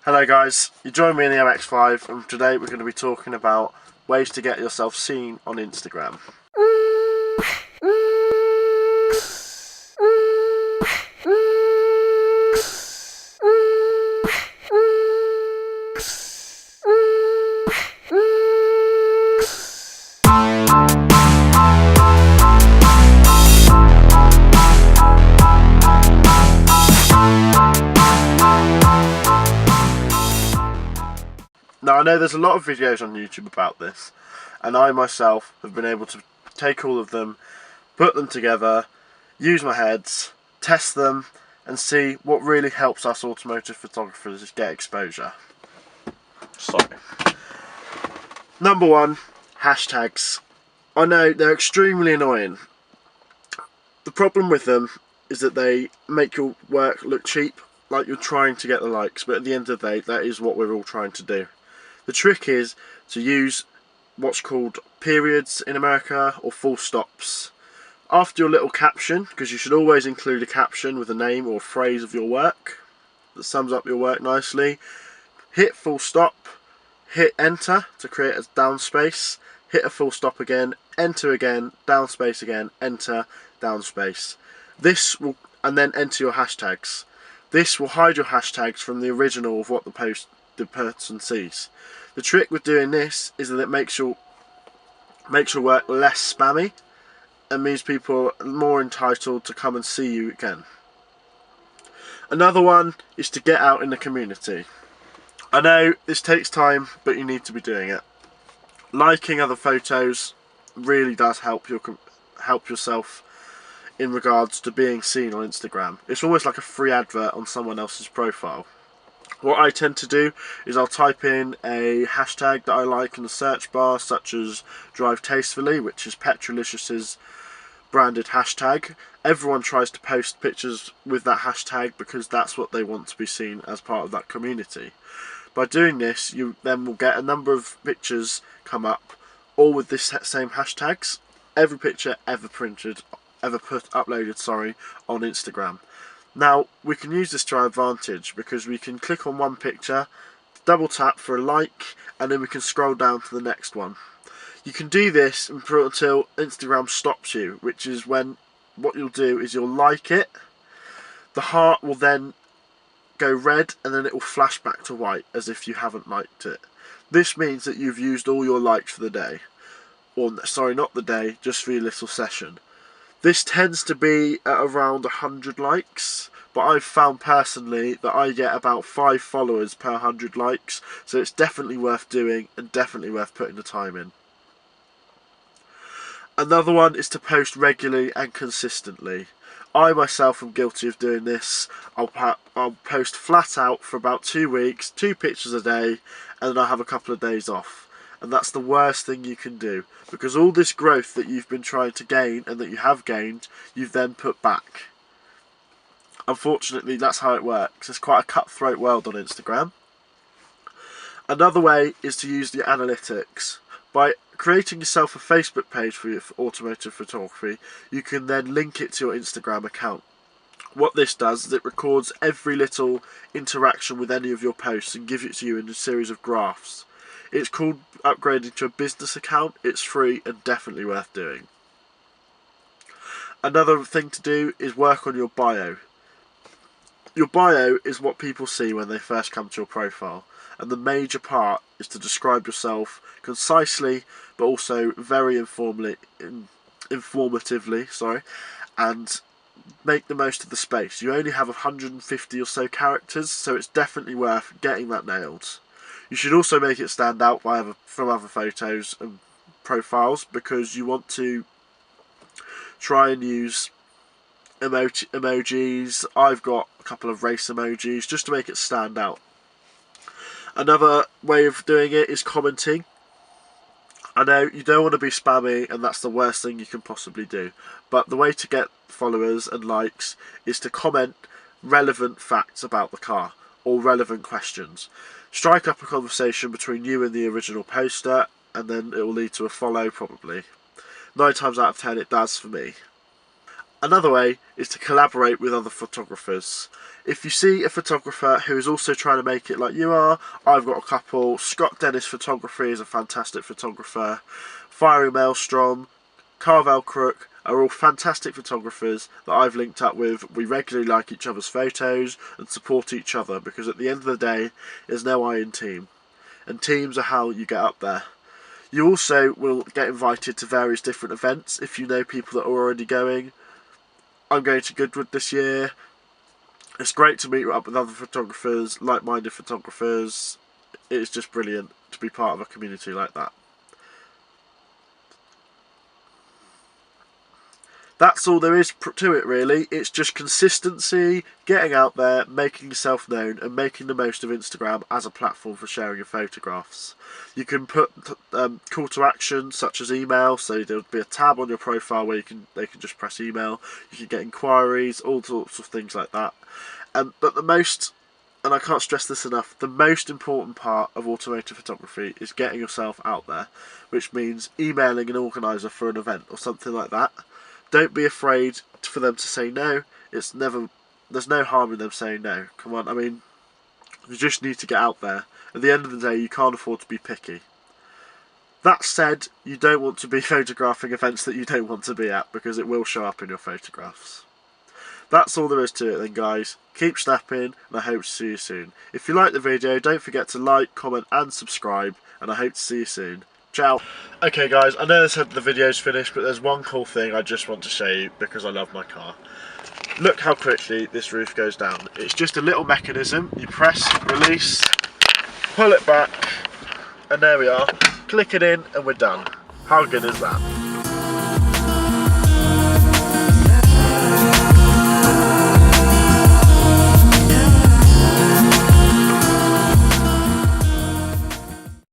Hello guys, you join me in the MX5 and today we're going to be talking about ways to get yourself seen on Instagram. Now I know there's a lot of videos on YouTube about this, and I myself have been able to take all of them, put them together, use my heads, test them and see what really helps us automotive photographers get exposure. Sorry. Number one, hashtags. I know they're extremely annoying. The problem with them is that they make your work look cheap, like you're trying to get the likes, but at the end of the day that is what we're all trying to do. The trick is to use what's called periods in America, or full stops, after your little caption, because you should always include a caption with a name or a phrase of your work that sums up your work nicely. Hit full stop, hit enter to create a down space, hit a full stop again, enter again, down space again, enter, down space. This will, and then enter your hashtags. This will hide your hashtags from the original of what the person sees. The trick with doing this is that it makes your work less spammy and means people are more entitled to come and see you again. Another one is to get out in the community. I know this takes time, but you need to be doing it. Liking other photos really does help yourself in regards to being seen on Instagram. It's almost like a free advert on someone else's profile. What I tend to do is I'll type in a hashtag that I like in the search bar, such as Drive Tastefully, which is Petrolicious's branded hashtag. Everyone tries to post pictures with that hashtag because that's what they want to be seen as part of that community. By doing this, you then will get a number of pictures come up, all with this same hashtags. Every picture ever uploaded on Instagram. Now we can use this to our advantage because we can click on one picture, double tap for a like, and then we can scroll down to the next one. You can do this until Instagram stops you, which is when what you'll do is you'll like it, the heart will then go red and then it will flash back to white as if you haven't liked it. This means that you've used all your likes for the day, or sorry, not the day, just for your little session. This tends to be at around 100 likes, but I've found personally that I get about 5 followers per 100 likes, so it's definitely worth doing and definitely worth putting the time in. Another one is to post regularly and consistently. I myself am guilty of doing this. I'll post flat out for about 2 weeks, 2 pictures a day, and then I'll have a couple of days off. And that's the worst thing you can do, because all this growth that you've been trying to gain and that you have gained, you've then put back. Unfortunately, that's how it works. It's quite a cutthroat world on Instagram. Another way is to use the analytics. By creating yourself a Facebook page for your automotive photography, you can then link it to your Instagram account. What this does is it records every little interaction with any of your posts and gives it to you in a series of graphs. It's called upgrading to a business account. It's free and definitely worth doing. Another thing to do is work on your bio. Your bio is what people see when they first come to your profile, and the major part is to describe yourself concisely but also very informatively, and make the most of the space. You only have 150 or so characters, so it's definitely worth getting that nailed. You should also make it stand out from other photos and profiles, because you want to try and use emojis. I've got a couple of race emojis just to make it stand out. Another way of doing it is commenting. I know you don't want to be spammy, and that's the worst thing you can possibly do, but the way to get followers and likes is to comment relevant facts about the car or relevant questions. Strike up a conversation between you and the original poster, and then it will lead to a follow probably. 9 times out of 10 it does for me. Another way is to collaborate with other photographers. If you see a photographer who is also trying to make it like you are, I've got a couple. Scott Dennis Photography is a fantastic photographer. Fiery Maelstrom, Carvel Crook are all fantastic photographers that I've linked up with. We regularly like each other's photos and support each other, because at the end of the day, there's no I in team. And teams are how you get up there. You also will get invited to various different events if you know people that are already going. I'm going to Goodwood this year. It's great to meet up with other photographers, like-minded photographers. It's just brilliant to be part of a community like that. That's all there is to it, really. It's just consistency, getting out there, making yourself known, and making the most of Instagram as a platform for sharing your photographs. You can put call to action such as email, so there'll be a tab on your profile where they can just press email. You can get inquiries, all sorts of things like that. But the most, and I can't stress this enough, the most important part of automotive photography is getting yourself out there, which means emailing an organiser for an event or something like that. Don't be afraid for them to say no. There's no harm in them saying no. Come on, I mean, you just need to get out there. At the end of the day, you can't afford to be picky. That said, you don't want to be photographing events that you don't want to be at, because it will show up in your photographs. That's all there is to it then, guys. Keep snapping, and I hope to see you soon. If you like the video, don't forget to like, comment and subscribe, and I hope to see you soon. Ciao. Okay guys, I know the video's finished, but there's one cool thing I just want to show you because I love my car. Look how quickly this roof goes down. It's just a little mechanism. You press, release, pull it back, and there we are. Click it in and we're done. How good is that?